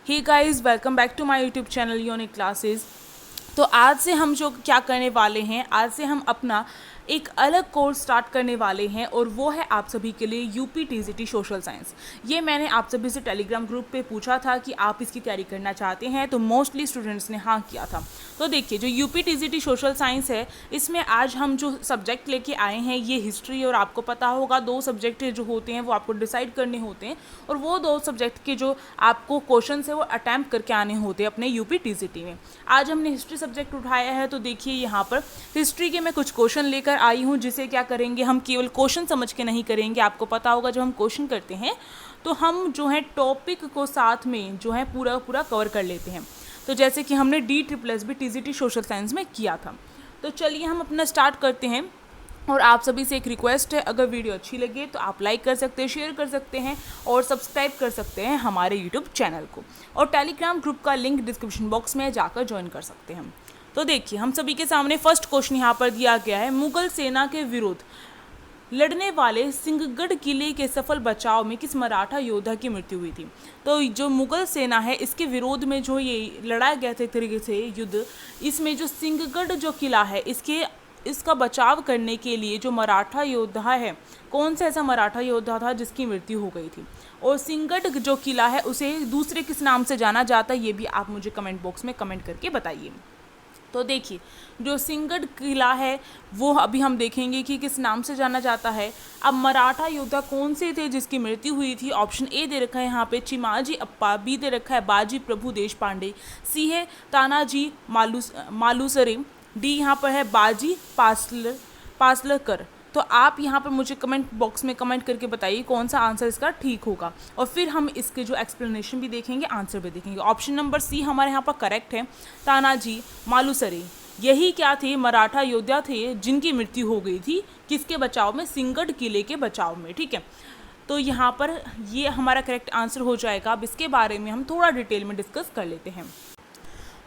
Hey guys, welcome back to my YouTube channel unique classes. तो आज से हम जो क्या करने वाले हैं, आज से हम अपना एक अलग कोर्स स्टार्ट करने वाले हैं और वो है आप सभी के लिए यूपी टीजीटी सोशल साइंस। ये मैंने आप सभी से टेलीग्राम ग्रुप पे पूछा था कि आप इसकी तैयारी करना चाहते हैं, तो मोस्टली स्टूडेंट्स ने हाँ किया था। तो देखिए, जो यूपी टीजीटी सोशल साइंस है, इसमें आज हम जो सब्जेक्ट लेके आए हैं ये हिस्ट्री, और आपको पता होगा 2 सब्जेक्ट जो होते हैं वो आपको डिसाइड करने होते हैं, और वो 2 सब्जेक्ट के जो आपको क्वेश्चन है वो अटैम्प्ट करके आने होते हैं अपने यूपी टीजीटी में। आज हमने हिस्ट्री सब्जेक्ट उठाया है, तो देखिए यहाँ पर हिस्ट्री के मैं कुछ क्वेश्चन लेकर आई हूँ, जिसे क्या करेंगे, हम केवल क्वेश्चन समझ के नहीं करेंगे। आपको पता होगा जब हम क्वेश्चन करते हैं तो हम जो है टॉपिक को साथ में जो है पूरा कवर कर लेते हैं। तो जैसे कि हमने DSSS टीजीटी सोशल साइंस में किया था। तो चलिए हम अपना स्टार्ट करते हैं। और आप सभी से एक रिक्वेस्ट है, अगर वीडियो अच्छी लगे तो आप लाइक कर सकते हैं, शेयर कर सकते हैं और सब्सक्राइब कर सकते हैं हमारे यूट्यूब चैनल को, और टेलीग्राम ग्रुप का लिंक डिस्क्रिप्शन बॉक्स में जाकर ज्वाइन कर सकते हैं। तो देखिए, हम सभी के सामने फर्स्ट क्वेश्चन यहाँ पर दिया गया है। मुगल सेना के विरुद्ध लड़ने वाले सिंहगढ़ किले के सफल बचाव में किस मराठा योद्धा की मृत्यु हुई थी? तो जो मुगल सेना है, इसके विरोध में जो ये लड़ाया गया था एक तरीके से युद्ध, इसमें जो सिंहगढ़ जो किला है इसका बचाव करने के लिए जो मराठा योद्धा है, कौन सा ऐसा मराठा योद्धा था जिसकी मृत्यु हो गई थी? और सिंहगढ़ जो किला है उसे दूसरे किस नाम से जाना जाता है, ये भी आप मुझे कमेंट बॉक्स में कमेंट करके बताइए। तो देखिए, जो सिंहगढ़ किला है वो अभी हम देखेंगे कि किस नाम से जाना जाता है। अब मराठा योद्धा कौन से थे जिसकी मृत्यु हुई थी? ऑप्शन ए दे रखा है यहाँ पे चिमाजी अप्पा, बी दे रखा है बाजी प्रभु देशपांडे, सी है तानाजी मालुसरे, डी यहाँ पर है बाजी पासलकर। तो आप यहाँ पर मुझे कमेंट बॉक्स में कमेंट करके बताइए कौन सा आंसर इसका ठीक होगा, और फिर हम इसके जो एक्सप्लेनेशन भी देखेंगे, आंसर भी देखेंगे। ऑप्शन नंबर सी हमारे यहाँ पर करेक्ट है, तानाजी मालुसरे। यही क्या थे? मराठा योद्धा थे जिनकी मृत्यु हो गई थी किसके बचाव में? सिंहगढ़ किले के बचाव में। ठीक है, तो यहाँ पर ये हमारा करेक्ट आंसर हो जाएगा। अब इसके बारे में हम थोड़ा डिटेल में डिस्कस कर लेते हैं।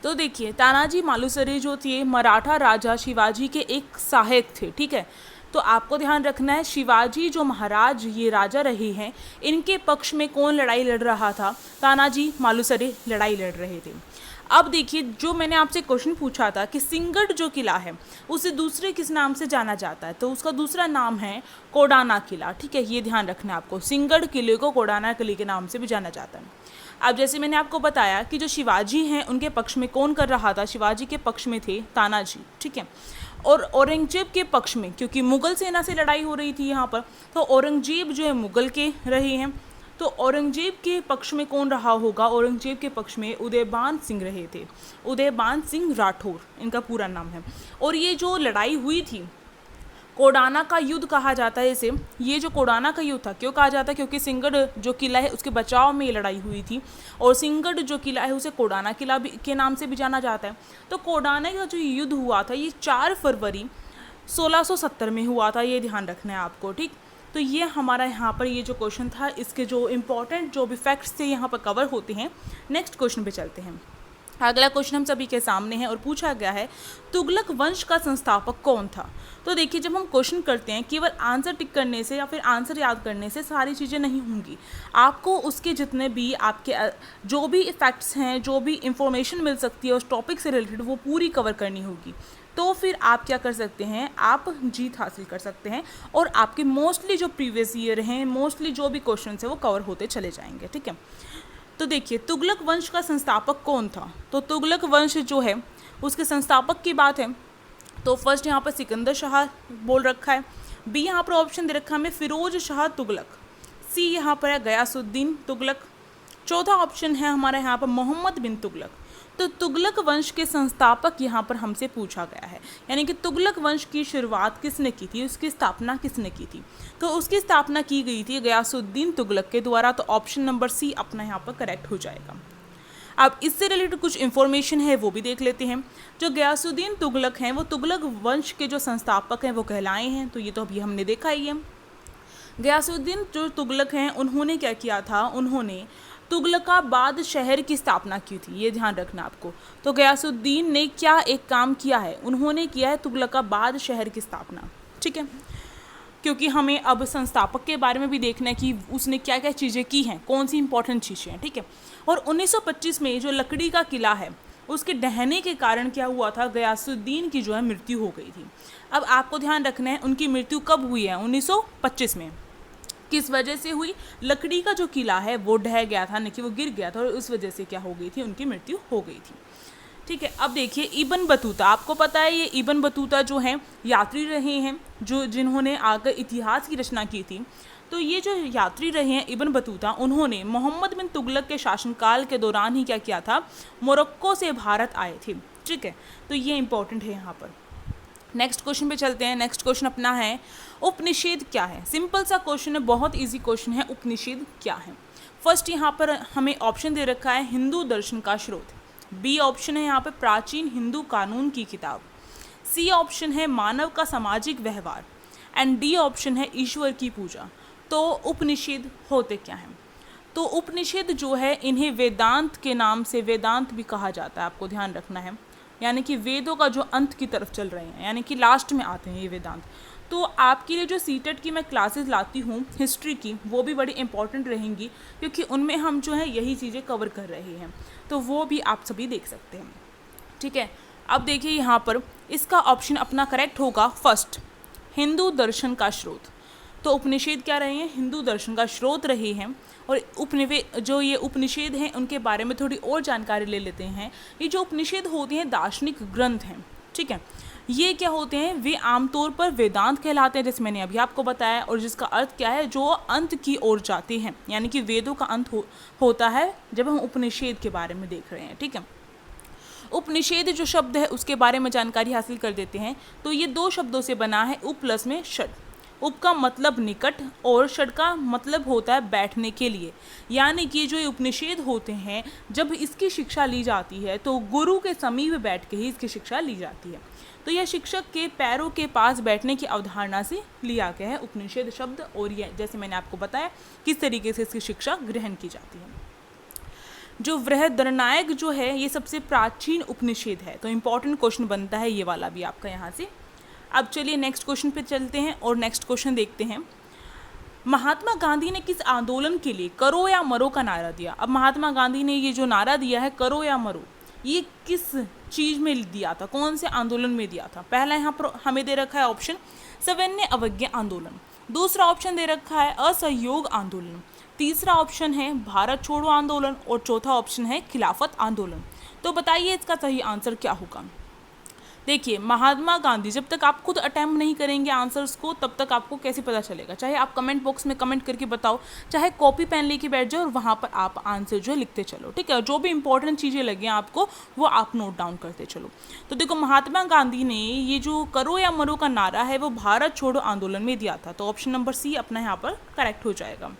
तो देखिए, तानाजी मालुसरे जो थे मराठा राजा शिवाजी के एक सहायक थे। ठीक है, तो आपको ध्यान रखना है, शिवाजी जो महाराज ये राजा रहे हैं, इनके पक्ष में कौन लड़ाई लड़ रहा था? तानाजी मालुसरे लड़ाई लड़ रहे थे। अब देखिए, जो मैंने आपसे क्वेश्चन पूछा था कि सिंहगढ़ जो किला है उसे दूसरे किस नाम से जाना जाता है, तो उसका दूसरा नाम है कोडाना किला। ठीक है, ये ध्यान रखना है आपको, सिंहगढ़ किले को कोडाना किले के नाम से भी जाना जाता है। अब जैसे मैंने आपको बताया कि जो शिवाजी हैं उनके पक्ष में कौन कर रहा था? शिवाजी के पक्ष में थे तानाजी। ठीक है, और औरंगजेब के पक्ष में, क्योंकि मुगल सेना से लड़ाई हो रही थी यहाँ पर, तो औरंगजेब जो है मुगल के रहे हैं, तो औरंगजेब के पक्ष में कौन रहा होगा? औरंगजेब के पक्ष में उदयबान सिंह रहे थे, उदयबान सिंह राठौर इनका पूरा नाम है। और ये जो लड़ाई हुई थी, कोडाना का युद्ध कहा जाता है इसे। ये जो कोडाना का युद्ध था, क्यों कहा जाता है? क्योंकि सिंहगढ़ जो किला है उसके बचाव में ये लड़ाई हुई थी, और सिंहगढ़ जो किला है उसे कोडाना किला भी के नाम से भी जाना जाता है। तो कोडाना का जो युद्ध हुआ था ये 4 फरवरी 1670 में हुआ था, ये ध्यान रखना है आपको। ठीक, तो ये हमारा यहाँ पर ये जो क्वेश्चन था, इसके जो इम्पोर्टेंट जो भी फैक्ट्स थे यहाँ पर कवर होते हैं। नेक्स्ट क्वेश्चन पे चलते हैं। अगला क्वेश्चन हम सभी के सामने है और पूछा गया है, तुगलक वंश का संस्थापक कौन था? तो देखिए, जब हम क्वेश्चन करते हैं, केवल आंसर टिक करने से या फिर आंसर याद करने से सारी चीज़ें नहीं होंगी। आपको उसके जितने भी आपके जो भी फैक्ट्स हैं, जो भी इंफॉर्मेशन मिल सकती है उस टॉपिक से रिलेटेड, वो पूरी कवर करनी होगी। तो फिर आप क्या कर सकते हैं, आप जीत हासिल कर सकते हैं, और आपके मोस्टली जो प्रीवियस ईयर हैं, मोस्टली जो भी क्वेश्चन है वो कवर होते चले जाएंगे। ठीक है, तो देखिए, तुगलक वंश का संस्थापक कौन था? तो तुगलक वंश जो है उसके संस्थापक की बात है, तो फर्स्ट यहाँ पर सिकंदर शाह बोल रखा है, बी यहाँ पर ऑप्शन दे रखा है हमें फिरोज शाह तुगलक, सी यहाँ पर है गयासुद्दीन तुगलक, चौथा ऑप्शन है हमारा यहाँ पर मोहम्मद बिन तुगलक। तो तुगलक वंश के संस्थापक यहाँ पर हमसे पूछा गया है, यानी कि तुगलक वंश की शुरुआत किसने की थी, उसकी स्थापना किसने की थी? तो उसकी स्थापना की गई थी गयासुद्दीन तुगलक के द्वारा। तो ऑप्शन नंबर सी अपना यहाँ पर करेक्ट हो जाएगा। अब इससे रिलेटेड कुछ इन्फॉर्मेशन है वो भी देख लेते हैं। जो गयासुद्दीन तुगलक हैं वो तुगलक वंश के जो संस्थापक हैं वो कहलाए हैं, तो ये तो अभी हमने देखा ही है। गयासुद्दीन जो तुगलक हैं उन्होंने क्या किया था, उन्होंने तुगलकाबाद शहर की स्थापना की थी, ये ध्यान रखना आपको। तो गयासुद्दीन ने क्या एक काम किया है, उन्होंने किया है तुगलकाबाद शहर की स्थापना। ठीक है, क्योंकि हमें अब संस्थापक के बारे में भी देखना है कि उसने क्या क्या चीज़ें की हैं, कौन सी इंपॉर्टेंट चीज़ें हैं, ठीक है। और 1925 में जो लकड़ी का किला है उसके ढहने के कारण क्या हुआ था, गयासुद्दीन की जो है मृत्यु हो गई थी। अब आपको ध्यान रखना है उनकी मृत्यु कब हुई है, 1925 में। किस वजह से हुई, लकड़ी का जो किला है वो ढह गया था, न कि वो गिर गया था, और उस वजह से क्या हो गई थी, उनकी मृत्यु हो गई थी, ठीक है। अब देखिए इब्न बतूता, आपको पता है ये इब्न बतूता जो हैं यात्री रहे हैं, जो जिन्होंने आकर इतिहास की रचना की थी। तो ये जो यात्री रहे हैं इब्न बतूता, उन्होंने मोहम्मद बिन तुगलक के शासनकाल के दौरान ही क्या किया था, मोरक्को से भारत आए थे, ठीक है। तो ये इंपॉर्टेंट है यहाँ पर। नेक्स्ट क्वेश्चन पे चलते हैं। नेक्स्ट क्वेश्चन अपना है उपनिषेध क्या है। सिंपल सा क्वेश्चन है, बहुत इजी क्वेश्चन है। उपनिषेध क्या है? फर्स्ट यहाँ पर हमें ऑप्शन दे रखा है हिंदू दर्शन का स्रोत, बी ऑप्शन है यहाँ पे प्राचीन हिंदू कानून की किताब, सी ऑप्शन है मानव का सामाजिक व्यवहार, एंड डी ऑप्शन है ईश्वर की पूजा। तो उपनिषेध होते क्या हैं? तो उपनिषेध जो है इन्हें वेदांत के नाम से, वेदांत भी कहा जाता है, आपको ध्यान रखना है, यानी कि वेदों का जो अंत की तरफ चल रहे हैं, यानी कि लास्ट में आते हैं ये वेदांत। तो आपके लिए जो सीटेट की मैं क्लासेस लाती हूँ हिस्ट्री की, वो भी बड़ी इंपॉर्टेंट रहेंगी, क्योंकि उनमें हम जो है यही चीज़ें कवर कर रहे हैं, तो वो भी आप सभी देख सकते हैं, ठीक है। अब देखिए यहाँ पर इसका ऑप्शन अपना करेक्ट होगा फर्स्ट, हिंदू दर्शन का स्रोत। तो उपनिषेध क्या रहे हैं, हिंदू दर्शन का स्रोत रहे हैं। और जो ये उपनिषेध हैं उनके बारे में थोड़ी और जानकारी ले लेते हैं। ये जो उपनिषेध होते हैं दार्शनिक ग्रंथ हैं, ठीक है। ये क्या होते हैं, वे आमतौर पर वेदांत कहलाते हैं, जैसे मैंने अभी आपको बताया, और जिसका अर्थ क्या है, जो अंत की ओर जाते हैं, यानी कि वेदों का अंत होता है जब हम उपनिषेध के बारे में देख रहे हैं, ठीक है। उपनिषेध जो शब्द है उसके बारे में जानकारी हासिल कर देते हैं। तो ये दो शब्दों से बना है, उप प्लस में षड। उप का मतलब निकट और षड का मतलब होता है बैठने के लिए, यानी कि जो ये उपनिषेध होते हैं जब इसकी शिक्षा ली जाती है तो गुरु के समीप बैठ के ही इसकी शिक्षा ली जाती है। तो यह शिक्षक के पैरों के पास बैठने की अवधारणा से लिया गया है उपनिषेध शब्द, और यह जैसे मैंने आपको बताया किस तरीके से इसकी शिक्षा ग्रहण की जाती है। जो बृहदरण्यायक जो है ये सबसे प्राचीन उपनिषेध है। तो इम्पॉर्टेंट क्वेश्चन बनता है ये वाला भी आपका यहाँ से। अब चलिए नेक्स्ट क्वेश्चन पे चलते हैं और नेक्स्ट क्वेश्चन देखते हैं। महात्मा गांधी ने किस आंदोलन के लिए करो या मरो का नारा दिया? अब महात्मा गांधी ने ये जो नारा दिया है करो या मरो, ये किस चीज़ में दिया था, कौन से आंदोलन में दिया था? पहला यहाँ पर हमें दे रखा है ऑप्शन सवर्ण अवज्ञा आंदोलन, दूसरा ऑप्शन दे रखा है असहयोग आंदोलन, तीसरा ऑप्शन है भारत छोड़ो आंदोलन, और चौथा ऑप्शन है खिलाफत आंदोलन। तो बताइए इसका सही आंसर क्या होगा? देखिए महात्मा गांधी, जब तक आप खुद अटैम्प्ट नहीं करेंगे आंसर्स को तब तक आपको कैसे पता चलेगा? चाहे आप कमेंट बॉक्स में कमेंट करके बताओ, चाहे कॉपी पेन लेके बैठ जाओ और वहाँ पर आप आंसर जो है लिखते चलो, ठीक है। जो भी इंपॉर्टेंट चीज़ें लगे आपको वो आप नोट डाउन करते चलो। तो देखो महात्मा गांधी ने ये जो करो या मरो का नारा है वो भारत छोड़ो आंदोलन में दिया था। तो ऑप्शन नंबर सी अपना यहाँ पर करेक्ट हो जाएगा।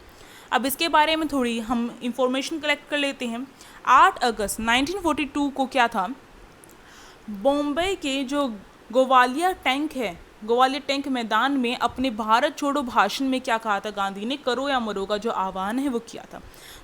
अब इसके बारे में थोड़ी हम इंफॉर्मेशन कलेक्ट कर लेते हैं। 8 अगस्त 1942 को क्या था, बॉम्बे के जो ग्वालियर टैंक है, ग्वालियर टैंक मैदान में अपने भारत छोड़ो भाषण में क्या कहा था गांधी ने, करो या मरो का जो आह्वान है वो किया था।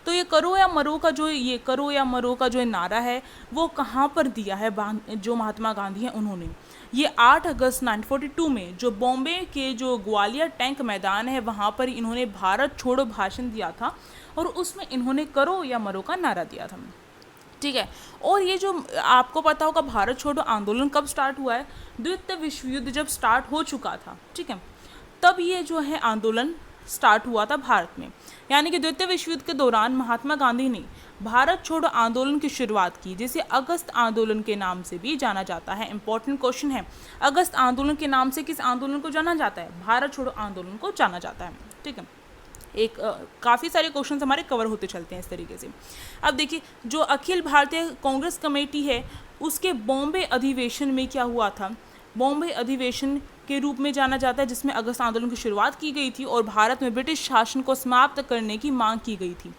तो ये करो या मरो का जो नारा है वो कहाँ पर दिया है जो महात्मा गांधी हैं उन्होंने? ये 8 अगस्त 1942 में जो बॉम्बे के जो ग्वालियर टैंक मैदान है वहाँ पर इन्होंने भारत छोड़ो भाषण दिया था, और उसमें इन्होंने करो या मरो का नारा दिया था, ठीक है। और ये जो आपको पता होगा भारत छोड़ो आंदोलन कब स्टार्ट हुआ है, द्वितीय विश्व युद्ध जब स्टार्ट हो चुका था, ठीक है, तब ये जो है आंदोलन स्टार्ट हुआ था भारत में। यानी कि द्वितीय विश्व युद्ध के दौरान महात्मा गांधी ने भारत छोड़ो आंदोलन की शुरुआत की, जिसे अगस्त आंदोलन के नाम से भी जाना जाता है। इंपॉर्टेंट क्वेश्चन है, अगस्त आंदोलन के नाम से किस आंदोलन को जाना जाता है? भारत छोड़ो आंदोलन को जाना जाता है, ठीक है। एक काफ़ी सारे क्वेश्चंस हमारे कवर होते चलते हैं इस तरीके से। अब देखिए जो अखिल भारतीय कांग्रेस कमेटी है उसके बॉम्बे अधिवेशन में क्या हुआ था, बॉम्बे अधिवेशन के रूप में जाना जाता है, जिसमें अगस्त आंदोलन की शुरुआत की गई थी और भारत में ब्रिटिश शासन को समाप्त करने की मांग की गई थी।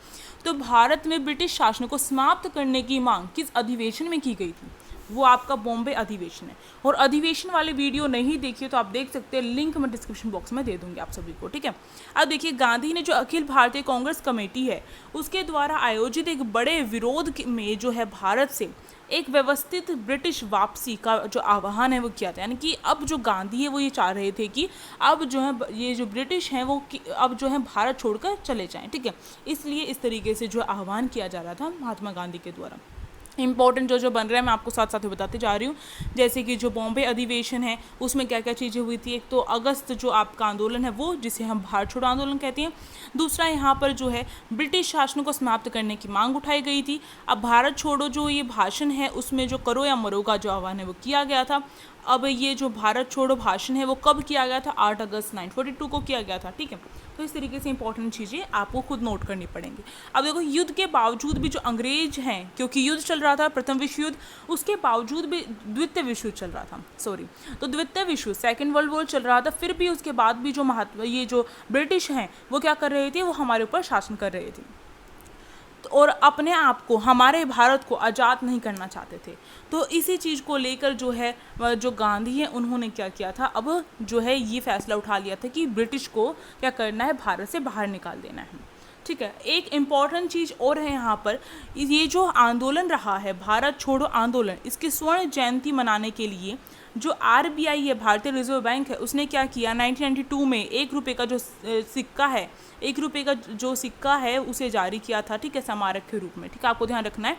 तो भारत में ब्रिटिश शासन को समाप्त करने की मांग किस अधिवेशन में की गई थी? वो आपका बॉम्बे अधिवेशन है। और अधिवेशन वाली वीडियो नहीं देखी तो आप देख सकते हैं, लिंक मैं डिस्क्रिप्शन बॉक्स में दे दूंगी आप सभी को, ठीक है। अब देखिए, गांधी ने जो अखिल भारतीय कांग्रेस कमेटी है उसके द्वारा आयोजित एक बड़े विरोध में जो है भारत से एक व्यवस्थित ब्रिटिश वापसी का जो आह्वान है वो किया था। यानी कि अब जो गांधी है वो ये चाह रहे थे कि अब जो है ये जो ब्रिटिश हैं वो अब जो है भारत छोड़कर चले जाएं, ठीक है। इसलिए इस तरीके से जो आह्वान किया जा रहा था महात्मा गांधी के द्वारा। इंपॉर्टेंट जो बन रहा है मैं आपको साथ साथ बताते जा रही हूँ, जैसे कि जो बॉम्बे अधिवेशन है उसमें क्या क्या चीज़ें हुई थी। एक तो अगस्त जो आपका आंदोलन है वो, जिसे हम भारत छोड़ो आंदोलन कहते हैं। दूसरा यहाँ पर जो है ब्रिटिश शासन को समाप्त करने की मांग उठाई गई थी। अब भारत छोड़ो जो ये भाषण है उसमें जो करो या मरो का जो आह्वान है वो किया गया था। अब ये जो भारत छोड़ो भाषण है वो कब किया गया था, 8 अगस्त 1942 को किया गया था, ठीक है। तो इस तरीके से इंपॉर्टेंट चीज़ें आपको खुद नोट करनी पड़ेंगी। अब देखो, युद्ध के बावजूद भी जो अंग्रेज हैं, क्योंकि युद्ध चल रहा था प्रथम विश्व युद्ध, उसके बावजूद भी द्वितीय विश्व युद्ध चल रहा था, तो द्वितीय विश्व सेकेंड वर्ल्ड वॉर चल रहा था, फिर भी उसके बाद भी जो ये जो ब्रिटिश हैं वो क्या कर रहे थे, वो हमारे ऊपर शासन कर रहे थे और अपने आप को, हमारे भारत को आज़ाद नहीं करना चाहते थे। तो इसी चीज़ को लेकर जो है जो गांधी है उन्होंने क्या किया था, अब जो है ये फैसला उठा लिया था कि ब्रिटिश को क्या करना है, भारत से बाहर निकाल देना है, ठीक है। एक इम्पॉर्टेंट चीज़ और है यहाँ पर, ये जो आंदोलन रहा है भारत छोड़ो आंदोलन, इसकी स्वर्ण जयंती मनाने के लिए जो RBI है, भारतीय रिजर्व बैंक है, उसने क्या किया 1992 में 1 रुपये का जो सिक्का है, 1 रुपये का जो सिक्का है उसे जारी किया था, ठीक है, स्मारक के रूप में, ठीक है। आपको ध्यान रखना है,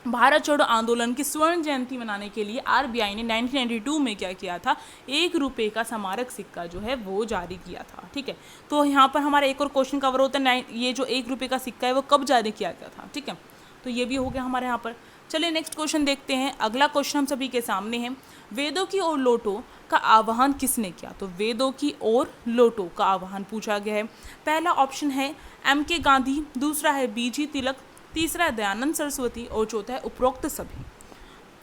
भारत छोड़ो आंदोलन की स्वर्ण जयंती मनाने के लिए RBI ने 1992 में क्या किया था, 1 रुपये का स्मारक सिक्का जो है वो जारी किया था, ठीक है। तो यहाँ पर हमारा एक और क्वेश्चन कवर होता है, ये जो 1 रुपये का सिक्का है वो कब जारी किया गया था, ठीक है। तो ये भी हो गया हमारे यहाँ पर। चलिए नेक्स्ट क्वेश्चन देखते हैं। अगला क्वेश्चन हम सभी के सामने है, वेदों की ओर लौटो का आह्वान किसने किया। तो वेदों की ओर लौटो का आह्वान पूछा गया है। पहला ऑप्शन है MK गांधी, दूसरा है BG तिलक, तीसरा है दयानंद सरस्वती और चौथा है उपरोक्त सभी।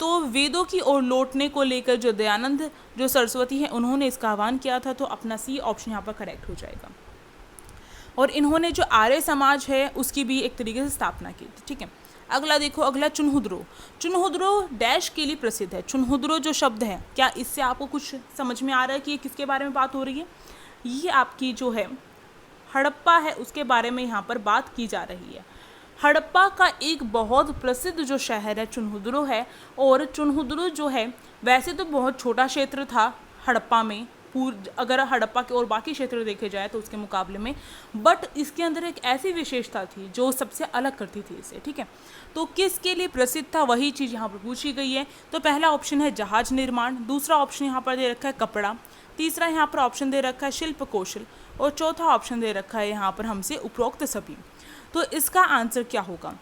तो वेदों की ओर लौटने को लेकर जो दयानंद जो सरस्वती है उन्होंने इसका आह्वान किया था, तो अपना C ऑप्शन यहाँ पर करेक्ट हो जाएगा। और इन्होंने जो आर्य समाज है उसकी भी एक तरीके से स्थापना की थी, ठीक है। अगला देखो, अगला चुनहुद्रो। चुनहुद्रो डैश के लिए प्रसिद्ध है। चुनहुद्रो जो शब्द है, क्या इससे आपको कुछ समझ में आ रहा है कि ये किसके बारे में बात हो रही है। ये आपकी जो है हड़प्पा है उसके बारे में यहाँ पर बात की जा रही है। हड़प्पा का एक बहुत प्रसिद्ध जो शहर है चुनहुद्रो है। और चुनहुद्रो जो है वैसे तो बहुत छोटा क्षेत्र था हड़प्पा में, अगर हड़प्पा के और बाकी क्षेत्र देखे जाए तो उसके मुकाबले में, बट इसके अंदर एक ऐसी विशेषता थी जो सबसे अलग करती थी इसे, ठीक है। तो किसके लिए प्रसिद्ध था वही चीज़ यहाँ पर पूछी गई है। तो पहला ऑप्शन है जहाज निर्माण, दूसरा ऑप्शन यहाँ पर दे रखा है कपड़ा, तीसरा यहाँ पर ऑप्शन दे रखा है शिल्प कौशल और चौथा ऑप्शन दे रखा है यहाँ पर हमसे उपरोक्त सभी। तो इसका आंसर क्या होगा,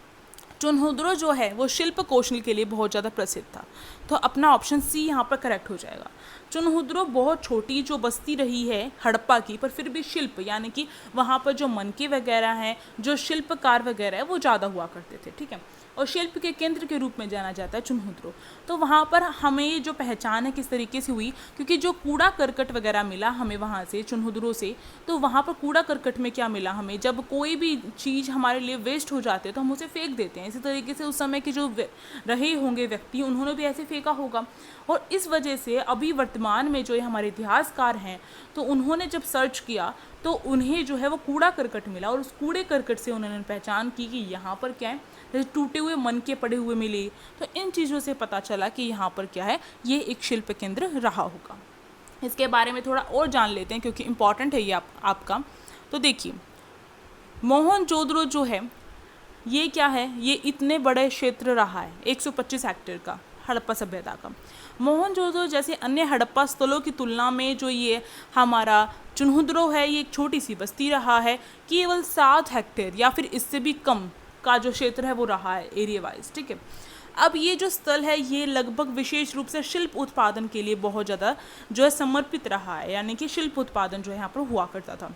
चुनहुद्रो जो है वो शिल्प कौशल के लिए बहुत ज़्यादा प्रसिद्ध था, तो अपना ऑप्शन C यहाँ पर करेक्ट हो जाएगा। चुनहुद्रो बहुत छोटी जो बस्ती रही है हड़प्पा की, पर फिर भी शिल्प यानी कि वहाँ पर जो मनके वगैरह हैं, जो शिल्पकार वगैरह है वो ज़्यादा हुआ करते थे, ठीक है। और शिल्प के केंद्र के रूप में जाना जाता है चुनहुद्रो। तो वहाँ पर हमें जो पहचान है किस तरीके से हुई, क्योंकि जो कूड़ा करकट वगैरह मिला हमें वहाँ से चुनहुद्रो से, तो वहाँ पर कूड़ा करकट में क्या मिला हमें, जब कोई भी चीज़ हमारे लिए वेस्ट हो जाती है तो हम उसे फेंक देते हैं। इसी तरीके से उस समय के जो रहे होंगे व्यक्ति उन्होंने भी ऐसे फेंका होगा। और इस वजह से अभी वर्तमान में जो ये हमारे इतिहासकार हैं तो उन्होंने जब सर्च किया तो उन्हें जो है वो कूड़ा करकट मिला, और उस कूड़े करकट से उन्होंने पहचान की कि यहाँ पर क्या है, जैसे टूटे हुए मन के पड़े हुए मिले, तो इन चीज़ों से पता चला कि यहाँ पर क्या है, ये एक शिल्प केंद्र रहा होगा। इसके बारे में थोड़ा और जान लेते हैं क्योंकि इम्पॉर्टेंट है ये आपका। तो देखिए, मोहनजोदड़ो जो है ये क्या है, ये इतने बड़े क्षेत्र रहा है 125 हेक्टेयर का हड़प्पा सभ्यता का। मोहनजोदड़ो जैसे अन्य हड़प्पा स्थलों की तुलना में जो ये हमारा चुनहुद्रो है ये एक छोटी सी बस्ती रहा है, केवल 7 हेक्टेयर या फिर इससे भी कम का जो क्षेत्र है वो रहा है एरिया वाइज, ठीक है। अब ये जो स्थल है ये लगभग विशेष रूप से शिल्प उत्पादन के लिए बहुत ज़्यादा जो है समर्पित रहा है, यानी कि शिल्प उत्पादन जो है यहाँ पर हुआ करता था,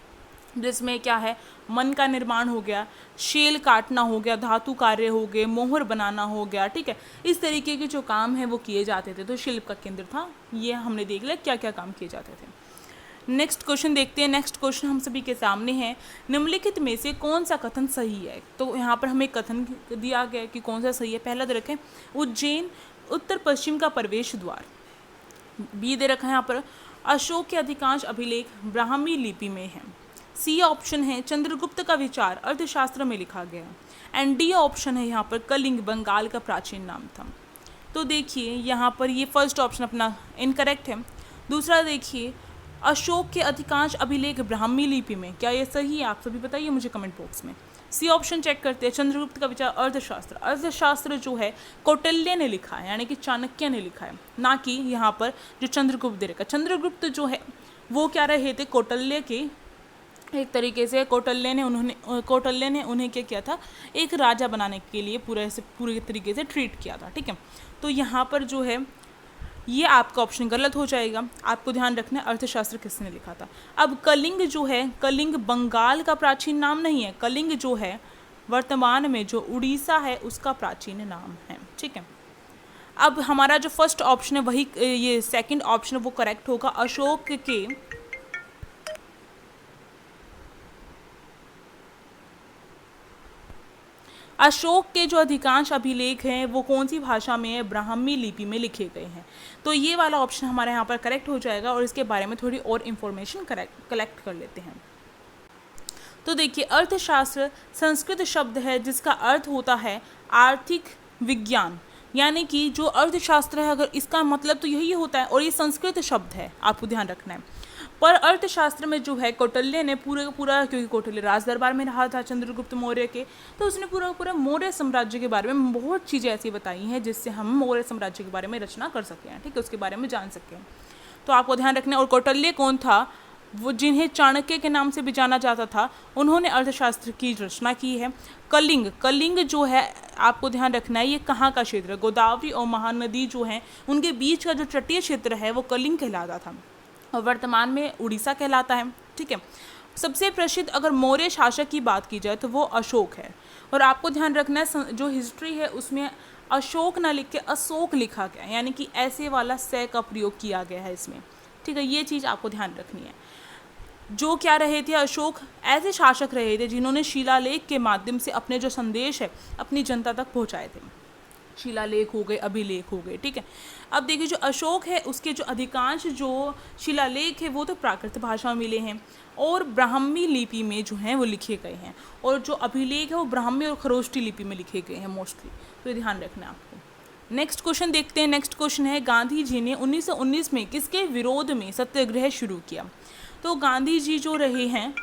जिसमें क्या है, मन का निर्माण हो गया, शेल काटना हो गया, धातु कार्य हो गए, मोहर बनाना हो गया, ठीक है। इस तरीके के जो काम है वो किए जाते थे, तो शिल्प का केंद्र था। ये हमने देख लिया क्या क्या काम किए जाते थे। नेक्स्ट क्वेश्चन देखते हैं। नेक्स्ट क्वेश्चन हम सभी के सामने है, निम्नलिखित में से कौन सा कथन सही है। तो यहाँ पर हमें कथन दिया गया है कि कौन सा सही है। पहला दे रखें उज्जैन उत्तर पश्चिम का प्रवेश द्वार। बी दे रखा है यहाँ पर अशोक के अधिकांश अभिलेख ब्राह्मी लिपि में हैं। सी ऑप्शन है चंद्रगुप्त का विचार अर्थशास्त्र में लिखा गया है। एंड डी ऑप्शन है यहाँ पर कलिंग बंगाल का प्राचीन नाम था। तो देखिए यहाँ पर ये फर्स्ट ऑप्शन अपना इनकरेक्ट है। दूसरा देखिए अशोक के अधिकांश अभिलेख ब्राह्मी लिपि में, क्या ये सही है? आप सभी बताइए मुझे कमेंट बॉक्स में। सी ऑप्शन चेक करते हैं, चंद्रगुप्त का विचार अर्थशास्त्र। अर्थशास्त्र जो है कौटिल्य ने लिखा है, यानी कि चाणक्य ने लिखा है, ना कि यहाँ पर जो चंद्रगुप्त दे रखा। चंद्रगुप्त जो है वो क्या रहे थे, कौटिल्य के एक तरीके से कौटिल्य ने उन्हें क्या किया था, एक राजा बनाने के लिए पूरे तरीके से ट्रीट किया था। ठीक है, तो यहाँ पर जो है ये आपका ऑप्शन गलत हो जाएगा। आपको ध्यान रखना है अर्थशास्त्र किसने लिखा था। अब कलिंग जो है, कलिंग बंगाल का प्राचीन नाम नहीं है। कलिंग जो है वर्तमान में जो उड़ीसा है उसका प्राचीन नाम है। ठीक है, अब हमारा जो फर्स्ट ऑप्शन है वही ये सेकंड ऑप्शन वो करेक्ट होगा। अशोक के जो अधिकांश अभिलेख हैं वो कौन सी भाषा में है, ब्राह्मी लिपि में लिखे गए हैं। तो ये वाला ऑप्शन हमारे यहाँ पर करेक्ट हो जाएगा और इसके बारे में थोड़ी और इन्फॉर्मेशन कलेक्ट कर लेते हैं। तो देखिए अर्थशास्त्र संस्कृत शब्द है जिसका अर्थ होता है आर्थिक विज्ञान, यानी कि जो अर्थशास्त्र है अगर इसका मतलब तो यही होता है, और ये संस्कृत शब्द है, आपको ध्यान रखना है। पर अर्थशास्त्र में जो है कौटिल्य ने पूरा क्योंकि कौटिल्य राज दरबार में रहा था चंद्रगुप्त मौर्य के, तो उसने पूरा मौर्य साम्राज्य के बारे में बहुत चीज़ें ऐसी बताई हैं जिससे हम मौर्य साम्राज्य के बारे में रचना कर सकें। ठीक है, उसके बारे में जान सकें। तो आपको ध्यान रखना है। और कौटिल्य कौन था, वो जिन्हें चाणक्य के नाम से भी जाना जाता था, उन्होंने अर्थशास्त्र की रचना की है। कलिंग जो है आपको ध्यान रखना है, ये कहाँ का क्षेत्र है, गोदावरी और महानदी जो है उनके बीच का जो तटीय क्षेत्र है वो कलिंग कहलाता था और वर्तमान में उड़ीसा कहलाता है। ठीक है, सबसे प्रसिद्ध अगर मौर्य शासक की बात की जाए तो वो अशोक है। और आपको ध्यान रखना है जो हिस्ट्री है उसमें अशोक ना लिख के अशोक लिखा गया, यानी कि ऐसे वाला से का प्रयोग किया गया है इसमें। ठीक है, ये चीज़ आपको ध्यान रखनी है। जो क्या रहे थे, अशोक ऐसे शासक रहे थे जिन्होंने शिलालेख के माध्यम से अपने जो संदेश है अपनी जनता तक पहुँचाए थे। शिलालेख हो गए, अभिलेख हो गए। ठीक है, अब देखिए जो अशोक है उसके जो अधिकांश जो शिलालेख है वो तो प्राकृत भाषा में मिले हैं और ब्राह्मी लिपि में जो हैं वो लिखे गए हैं, और जो अभिलेख है वो ब्राह्मी और खरोष्टी लिपि में लिखे गए हैं मोस्टली। तो ये ध्यान रखना है आपको। नेक्स्ट क्वेश्चन देखते हैं। नेक्स्ट क्वेश्चन है, गांधी जी ने 1919 में किसके विरोध में सत्याग्रह शुरू किया। तो गांधी जी जो रहे हैं,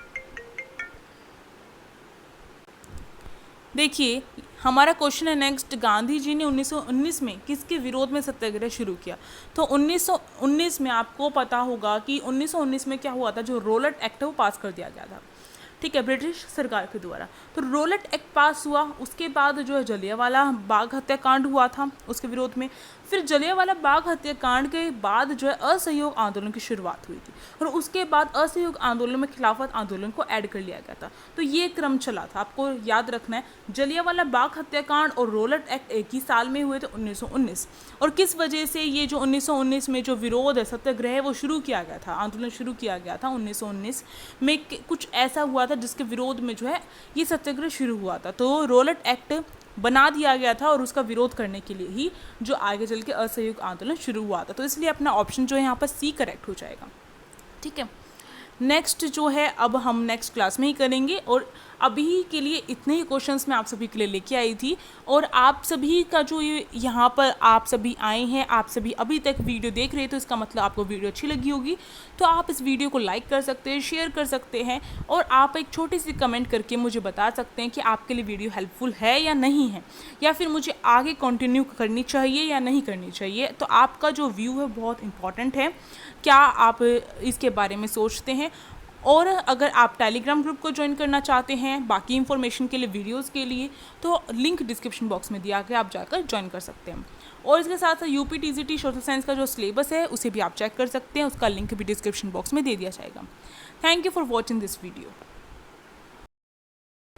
देखिए हमारा क्वेश्चन है नेक्स्ट, गांधी जी ने 1919 में किसके विरोध में सत्याग्रह शुरू किया। तो 1919 में आपको पता होगा कि 1919 में क्या हुआ था, जो रोलेट एक्ट है वो पास कर दिया गया था। ठीक है, ब्रिटिश सरकार के द्वारा। तो रोलेट एक्ट पास हुआ, उसके बाद जो है जलियांवाला बाग हत्याकांड हुआ था उसके विरोध में। फिर जलियांवाला बाग हत्याकांड के बाद जो है असहयोग आंदोलन की शुरुआत हुई थी, और उसके बाद असहयोग आंदोलन में खिलाफत आंदोलन को ऐड कर लिया गया था। तो ये क्रम चला था, आपको याद रखना है। जलियांवाला बाग हत्याकांड और रोलेट एक्ट एक ही साल में हुए थे, 1919। और किस वजह से ये जो 1919 में जो विरोध है सत्याग्रह है वो शुरू किया गया था, आंदोलन शुरू किया गया था 1919 में, कुछ ऐसा हुआ था जिसके विरोध में जो है ये सत्याग्रह शुरू हुआ था। तो रोलेट एक्ट बना दिया गया था और उसका विरोध करने के लिए ही जो आगे चल के असहयोग आंदोलन शुरू हुआ था। तो इसलिए अपना ऑप्शन जो है यहाँ पर सी करेक्ट हो जाएगा। ठीक है, नेक्स्ट जो है अब हम नेक्स्ट क्लास में ही करेंगे, और अभी के लिए इतने ही क्वेश्चंस मैं आप सभी के लिए लेके आई थी। और आप सभी का जो ये यहाँ पर आप सभी आए हैं, आप सभी अभी तक वीडियो देख रहे हैं, तो इसका मतलब आपको वीडियो अच्छी लगी होगी। तो आप इस वीडियो को लाइक कर सकते हैं, शेयर कर सकते हैं, और आप एक छोटी सी कमेंट करके मुझे बता सकते हैं कि आपके लिए वीडियो हेल्पफुल है या नहीं है, या फिर मुझे आगे कंटिन्यू करनी चाहिए या नहीं करनी चाहिए। तो आपका जो व्यू है बहुत इंपॉर्टेंट है, क्या आप इसके बारे में सोचते हैं। और अगर आप टेलीग्राम ग्रुप को ज्वाइन करना चाहते हैं बाकी इन्फॉर्मेशन के लिए, वीडियोस के लिए, तो लिंक डिस्क्रिप्शन बॉक्स में दिया गया, आप जाकर ज्वाइन कर सकते हैं। और इसके साथ साथ UPTCT सोशल साइंस का जो सिलेबस है उसे भी आप चेक कर सकते हैं, उसका लिंक भी डिस्क्रिप्शन बॉक्स में दे दिया जाएगा। Thank you for watching this video.